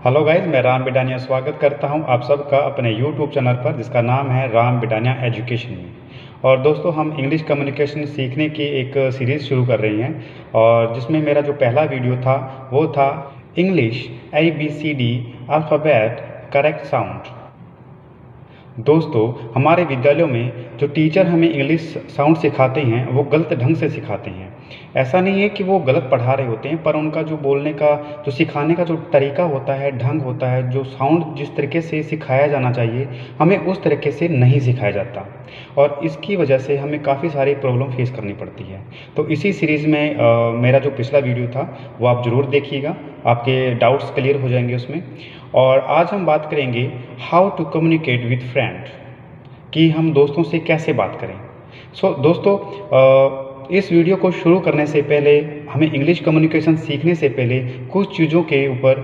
Hello guys, मैं राम बिडानिया स्वागत करता हूं आप सबका अपने यूट्यूब चैनल पर जिसका नाम है राम बिडानिया एजुकेशन में। और दोस्तों, हम इंग्लिश कम्युनिकेशन सीखने की एक सीरीज़ शुरू कर रही हैं और जिसमें मेरा जो पहला वीडियो था वो था English ABCD alphabet correct sound. दोस्तों, हमारे विद्यालयों में जो टीचर हमें इंग्लिश साउंड सिखाते हैं वो गलत ढंग से सिखाते हैं। ऐसा नहीं है कि वो गलत पढ़ा रहे होते हैं, पर उनका जो बोलने का, जो सिखाने का जो तरीका होता है, ढंग होता है, जो साउंड जिस तरीके से सिखाया जाना चाहिए, हमें उस तरीके से नहीं सिखाया जाता और इसकी वजह से हमें काफ़ी सारी प्रॉब्लम फेस करनी पड़ती है। तो इसी सीरीज़ में मेरा जो पिछला वीडियो था वो आप ज़रूर देखिएगा, आपके डाउट्स क्लियर हो जाएंगे उसमें। और आज हम बात करेंगे how to communicate with friend, कि हम दोस्तों से कैसे बात करें। दोस्तों, इस वीडियो को शुरू करने से पहले हमें इंग्लिश कम्युनिकेशन सीखने से पहले कुछ चीज़ों के ऊपर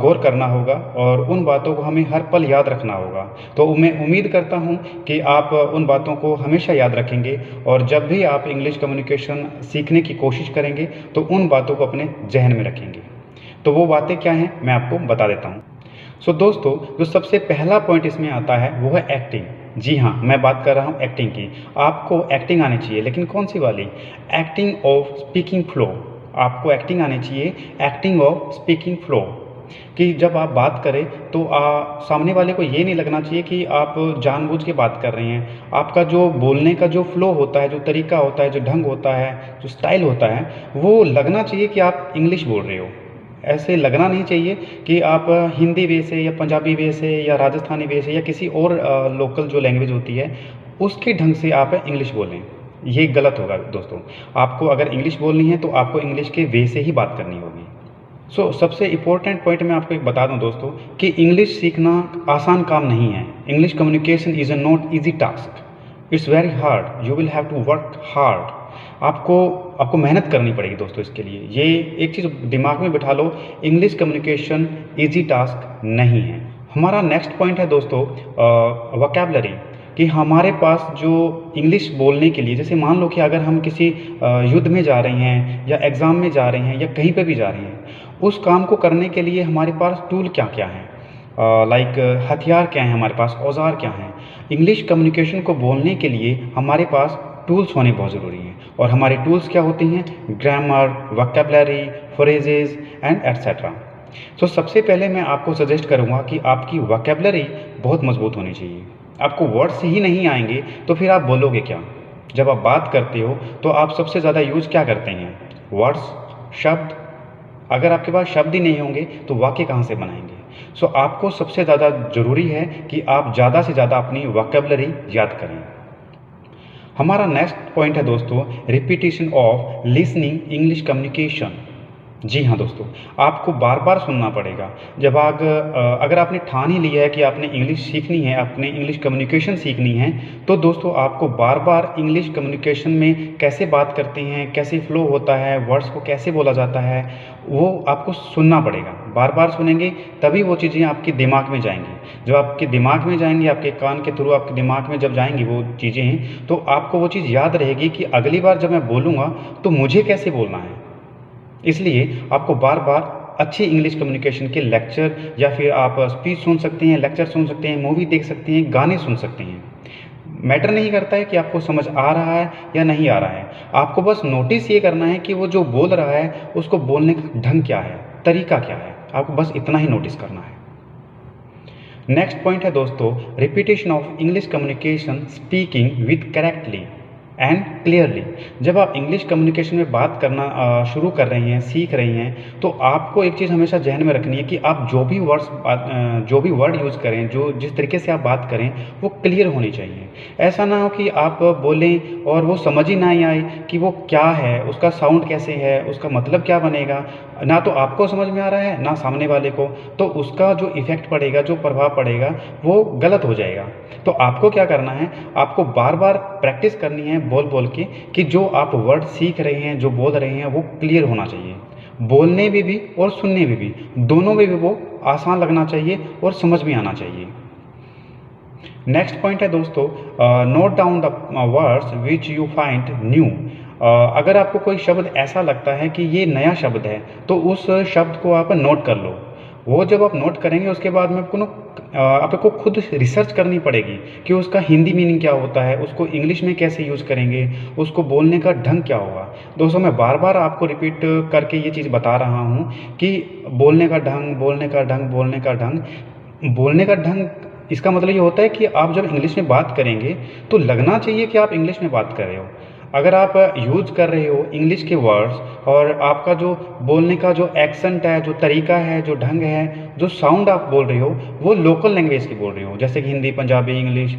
गौर करना होगा और उन बातों को हमें हर पल याद रखना होगा। तो मैं उम्मीद करता हूं कि आप उन बातों को हमेशा याद रखेंगे और जब भी आप इंग्लिश कम्युनिकेशन सीखने की कोशिश करेंगे तो उन बातों को अपने जहन में रखेंगे। तो वो बातें क्या हैं, मैं आपको बता देता हूँ। दोस्तों, जो सबसे पहला पॉइंट इसमें आता है वो है एक्टिंग। जी हाँ, मैं बात कर रहा हूँ एक्टिंग की। आपको एक्टिंग आनी चाहिए, लेकिन कौन सी वाली? Acting of speaking flow. आपको एक्टिंग आनी चाहिए, एक्टिंग ऑफ स्पीकिंग फ्लो, कि जब आप बात करें तो सामने वाले को ये नहीं लगना चाहिए कि आप जानबूझ के बात कर रहे हैं। आपका जो बोलने का जो फ्लो होता है, जो तरीका होता है, जो ढंग होता है, जो स्टाइल होता है, वो लगना चाहिए कि आप इंग्लिश बोल रहे हो। ऐसे लगना नहीं चाहिए कि आप हिंदी वे से या पंजाबी वे से या राजस्थानी वे से या किसी और लोकल जो लैंग्वेज होती है उसके ढंग से आप इंग्लिश बोलें। ये गलत होगा दोस्तों। आपको अगर इंग्लिश बोलनी है तो आपको इंग्लिश के वे से ही बात करनी होगी। सबसे इम्पोर्टेंट पॉइंट मैं आपको एक बता दूं दोस्तों, कि इंग्लिश सीखना आसान काम नहीं है। English communication is a not easy task, it's very hard, you will have to work hard. आपको मेहनत करनी पड़ेगी दोस्तों इसके लिए। ये एक चीज़ दिमाग में बिठा लो, इंग्लिश कम्युनिकेशन ईजी टास्क नहीं है। हमारा नेक्स्ट पॉइंट है दोस्तों वोकैबुलरी, कि हमारे पास जो इंग्लिश बोलने के लिए, जैसे मान लो कि अगर हम किसी युद्ध में जा रहे हैं या एग्ज़ाम में जा रहे हैं या कहीं पे भी जा रहे हैं, उस काम को करने के लिए हमारे पास टूल क्या क्या हैं, लाइक हथियार क्या हैं, हमारे पास औजार क्या हैं। इंग्लिश कम्युनिकेशन को बोलने के लिए हमारे पास टूल्स होने बहुत ज़रूरी हैं। और हमारे टूल्स क्या होते हैं? Grammar, vocabulary, phrases and etcetera. सबसे पहले मैं आपको सजेस्ट करूँगा कि आपकी वोकैबुलरी बहुत मजबूत होनी चाहिए। आपको वर्ड्स ही नहीं आएंगे तो फिर आप बोलोगे क्या? जब आप बात करते हो तो आप सबसे ज़्यादा यूज़ क्या करते हैं? वर्ड्स, शब्द। अगर आपके पास शब्द ही नहीं होंगे तो वाक्य कहाँ से बनाएंगे? आपको सबसे ज़्यादा ज़रूरी है कि आप ज़्यादा से ज़्यादा अपनी वोकैबुलरी याद करें। हमारा नेक्स्ट पॉइंट है दोस्तों repetition of listening English communication. जी हाँ दोस्तों, आपको बार बार सुनना पड़ेगा। जब अगर आपने ठान ही लिया है कि आपने इंग्लिश सीखनी है, आपने इंग्लिश कम्युनिकेशन सीखनी है, तो दोस्तों आपको बार बार इंग्लिश कम्युनिकेशन में कैसे बात करते हैं, कैसे फ्लो होता है, वर्ड्स को कैसे बोला जाता है, वो आपको सुनना पड़ेगा। बार बार सुनेंगे तभी वो चीज़ें आपके दिमाग में जाएंगी। जब आपके दिमाग में जाएंगी, आपके कान के थ्रू आपके दिमाग में जब जाएंगी वो चीज़ें, तो आपको वो चीज़ याद रहेगी कि अगली बार जब मैं बोलूँगा तो मुझे कैसे बोलना है। इसलिए आपको बार बार अच्छी इंग्लिश कम्युनिकेशन के लेक्चर या फिर आप स्पीच सुन सकते हैं, लेक्चर सुन सकते हैं, मूवी देख सकते हैं, गाने सुन सकते हैं। मैटर नहीं करता है कि आपको समझ आ रहा है या नहीं आ रहा है। आपको बस नोटिस ये करना है कि वो जो बोल रहा है उसको बोलने का ढंग क्या है, तरीका क्या है। आपको बस इतना ही नोटिस करना है। नेक्स्ट पॉइंट है दोस्तों repetition of English communication speaking with correctly and clearly. जब आप इंग्लिश कम्युनिकेशन में बात करना शुरू कर रहे हैं, सीख रहे हैं, तो आपको एक चीज़ हमेशा जहन में रखनी है कि आप जो भी वर्ड यूज़ करें, जो जिस तरीके से आप बात करें, वो क्लियर होनी चाहिए। ऐसा ना हो कि आप बोलें और वो समझ ही ना ही आए कि वो क्या है, उसका साउंड कैसे है, उसका मतलब क्या बनेगा। ना तो आपको समझ में आ रहा है, ना सामने वाले को, तो उसका जो इफ़ेक्ट पड़ेगा, जो प्रभाव पड़ेगा, वो गलत हो जाएगा। तो आपको क्या करना है, आपको बार बार प्रैक्टिस करनी है बोल बोल के, कि जो आप वर्ड सीख रहे हैं, जो बोल रहे हैं, वो क्लियर होना चाहिए। बोलने में भी और सुनने में भी, दोनों में भी वो आसान लगना चाहिए और समझ में आना चाहिए। नेक्स्ट पॉइंट है दोस्तों note down the words which you find new. अगर आपको कोई शब्द ऐसा लगता है कि ये नया शब्द है तो उस शब्द को आप नोट कर लो। वो जब आप नोट करेंगे उसके बाद में आपको खुद रिसर्च करनी पड़ेगी कि उसका हिंदी मीनिंग क्या होता है, उसको इंग्लिश में कैसे यूज़ करेंगे, उसको बोलने का ढंग क्या होगा। दोस्तों मैं बार-बार आपको रिपीट करके ये चीज़ बता रहा हूँ कि बोलने का ढंग, बोलने का ढंग, बोलने का ढंग, बोलने का ढंग, इसका मतलब ये होता है कि आप जब इंग्लिश में बात करेंगे तो लगना चाहिए कि आप इंग्लिश में बात कर रहे हो। अगर आप यूज़ कर रहे हो इंग्लिश के वर्ड्स और आपका जो बोलने का जो एक्सेंट है, जो तरीका है, जो ढंग है, जो साउंड आप बोल रहे हो, वो लोकल लैंग्वेज की बोल रहे हो, जैसे कि हिंदी, पंजाबी, इंग्लिश,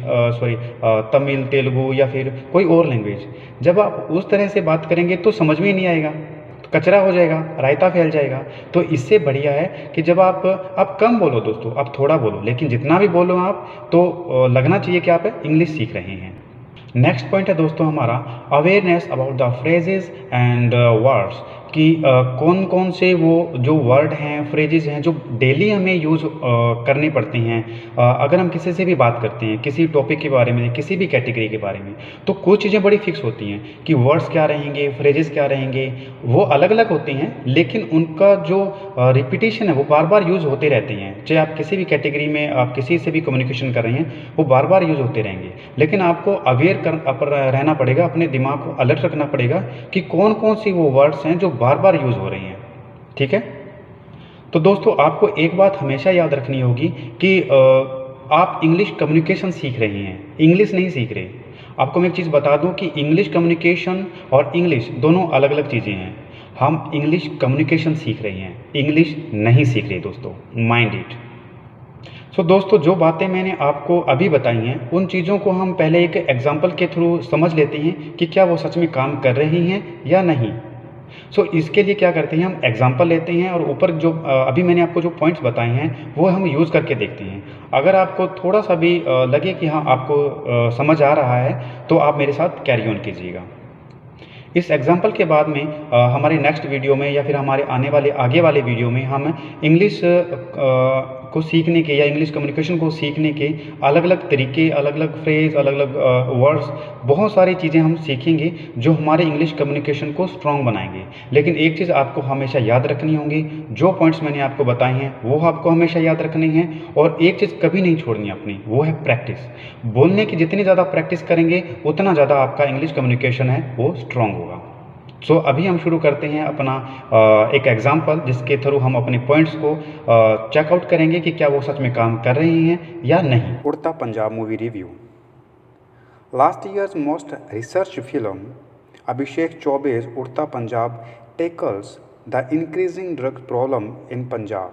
तमिल, तेलुगु या फिर कोई और लैंग्वेज। जब आप उस तरह से बात करेंगे तो समझ में ही नहीं आएगा, तो कचरा हो जाएगा, रायता फैल जाएगा। तो इससे बढ़िया है कि जब आप कम बोलो दोस्तों, आप थोड़ा बोलो, लेकिन जितना भी बोलो आप तो लगना चाहिए कि आप इंग्लिश सीख रहे हैं। नेक्स्ट पॉइंट है दोस्तों हमारा awareness about the phrases and words, कि कौन कौन से वो जो वर्ड हैं, फ्रेजेस हैं, जो डेली हमें यूज़ करने पड़ते हैं। अगर हम किसी से भी बात करते हैं किसी टॉपिक के बारे में, किसी भी कैटेगरी के बारे में, तो कुछ चीज़ें बड़ी फिक्स होती हैं कि वर्ड्स क्या रहेंगे, फ्रेजेस क्या रहेंगे। वो अलग अलग होती हैं लेकिन उनका जो रिपीटिशन है वो बार बार यूज़ होते रहते हैं। चाहे आप किसी भी कैटेगरी में आप किसी से भी कम्युनिकेशन कर रहे हैं, वो बार बार यूज़ होते रहेंगे। लेकिन आपको रहना पड़ेगा, अपने दिमाग को अलर्ट रखना पड़ेगा कि कौन कौन सी वो वर्ड्स हैं जो बार बार यूज़ हो रही हैं। ठीक है, तो दोस्तों आपको एक बात हमेशा याद रखनी होगी कि आप इंग्लिश कम्युनिकेशन सीख रहे हैं, इंग्लिश नहीं सीख रहे। आपको मैं एक चीज़ बता दूं कि इंग्लिश कम्युनिकेशन और इंग्लिश दोनों अलग अलग चीज़ें हैं। हम इंग्लिश कम्युनिकेशन सीख रहे हैं, इंग्लिश नहीं सीख रहे दोस्तों, माइंड इट। सो दोस्तों जो बातें मैंने आपको अभी बताई हैं उन चीज़ों को हम पहले एक एग्जाम्पल के थ्रू समझ लेते हैं कि क्या वो सच में काम कर रही हैं या नहीं। सो इसके लिए क्या करते हैं, हम एग्जाम्पल लेते हैं और ऊपर जो अभी मैंने आपको जो पॉइंट्स बताए हैं वो हम यूज़ करके देखते हैं। अगर आपको थोड़ा सा भी लगे कि हाँ आपको समझ आ रहा है तो आप मेरे साथ कैरी ऑन कीजिएगा। इस एग्जाम्पल के बाद में हमारे नेक्स्ट वीडियो में या फिर हमारे आगे वाले वीडियो में हम इंग्लिश को सीखने के या इंग्लिश कम्युनिकेशन को सीखने के अलग अलग तरीके, अलग अलग फ्रेज, अलग अलग वर्ड्स, बहुत सारी चीज़ें हम सीखेंगे जो हमारे इंग्लिश कम्युनिकेशन को स्ट्रॉन्ग बनाएंगे। लेकिन एक चीज़ आपको हमेशा याद रखनी होगी, जो पॉइंट्स मैंने आपको बताए हैं वो आपको हमेशा याद रखनी है। और एक चीज़ कभी नहीं छोड़नी अपनी, वो है प्रैक्टिस। बोलने की जितनी ज़्यादा प्रैक्टिस करेंगे उतना ज़्यादा आपका इंग्लिश कम्युनिकेशन है वो स्ट्रॉन्ग होगा। सो अभी हम शुरू करते हैं अपना एक एग्जाम्पल जिसके थ्रू हम अपने पॉइंट्स को चेकआउट करेंगे कि क्या वो सच में काम कर रही हैं या नहीं। Udta Punjab movie review. Last years most research film Abhishek Chaubey's Udta Punjab tackles the increasing drug problem in Punjab,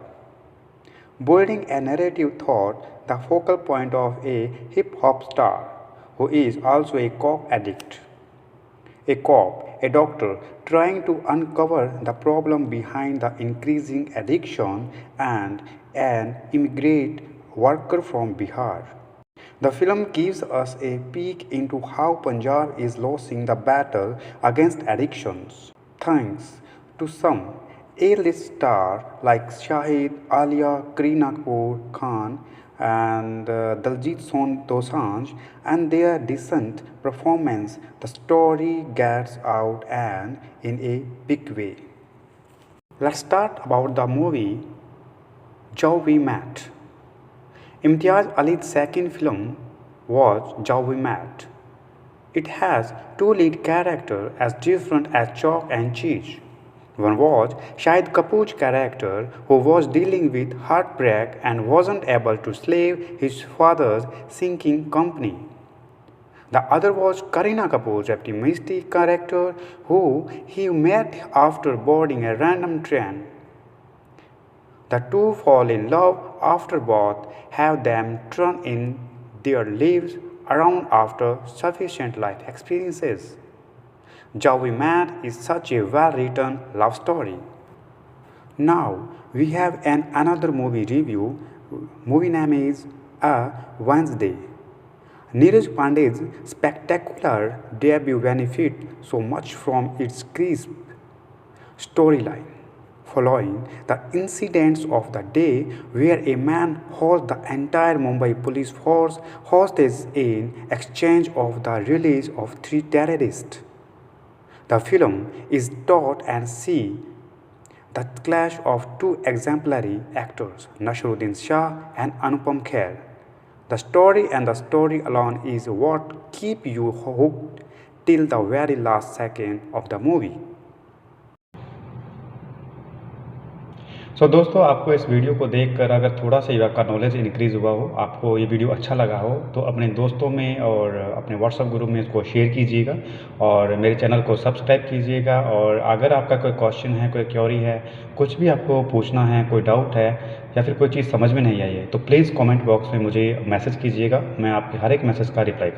building a narrative thought the focal point of a hip-hop star who is also a coke addict. A cop, a doctor, trying to uncover the problem behind the increasing addiction, and an immigrant worker from Bihar. The film gives us a peek into how Punjab is losing the battle against addictions, thanks to some A-list stars like Shahid, Alia, Kareena Kapoor Khan, and Daljit Dosanjh and their decent performance. The story gets out and in a big way. Let's start about the movie Jau We Met. Imtiaz Ali's second film was Jau We Met. It has two lead characters as different as chalk and cheese. One was Shahid Kapoor's character who was dealing with heartbreak and wasn't able to save his father's sinking company. The other was Kareena Kapoor's optimistic character who he met after boarding a random train. The two fall in love after both have them turn in their lives around after sufficient life experiences. Jau We Met is such a well-written love story. Now we have another movie review. Movie name is A Wednesday. Neeraj Pandey's spectacular debut benefits so much from its crisp storyline. Following the incidents of the day where a man holds the entire Mumbai police force hostage in exchange of the release of 3 terrorists. The film is taught and see The clash of two exemplary actors, Nasruddin Shah and Anupam Kher. The story and the story alone is what keep you hooked till the very last second of the movie. दोस्तों, आपको इस video को देखकर अगर थोड़ा सा ही आपका knowledge increase हुआ हो, आपको ये वीडियो अच्छा लगा हो, तो अपने दोस्तों में और अपने व्हाट्सएप ग्रुप में इसको शेयर कीजिएगा और मेरे चैनल को सब्सक्राइब कीजिएगा। और अगर आपका कोई क्वेश्चन है, कोई क्वेरी है, कुछ भी आपको पूछना है, कोई डाउट है या फिर कोई चीज़ समझ में नहीं आई है, तो प्लीज़ कमेंट बॉक्स में मुझे मैसेज कीजिएगा। मैं आपके हर एक मैसेज का रिप्लाई करूँगा।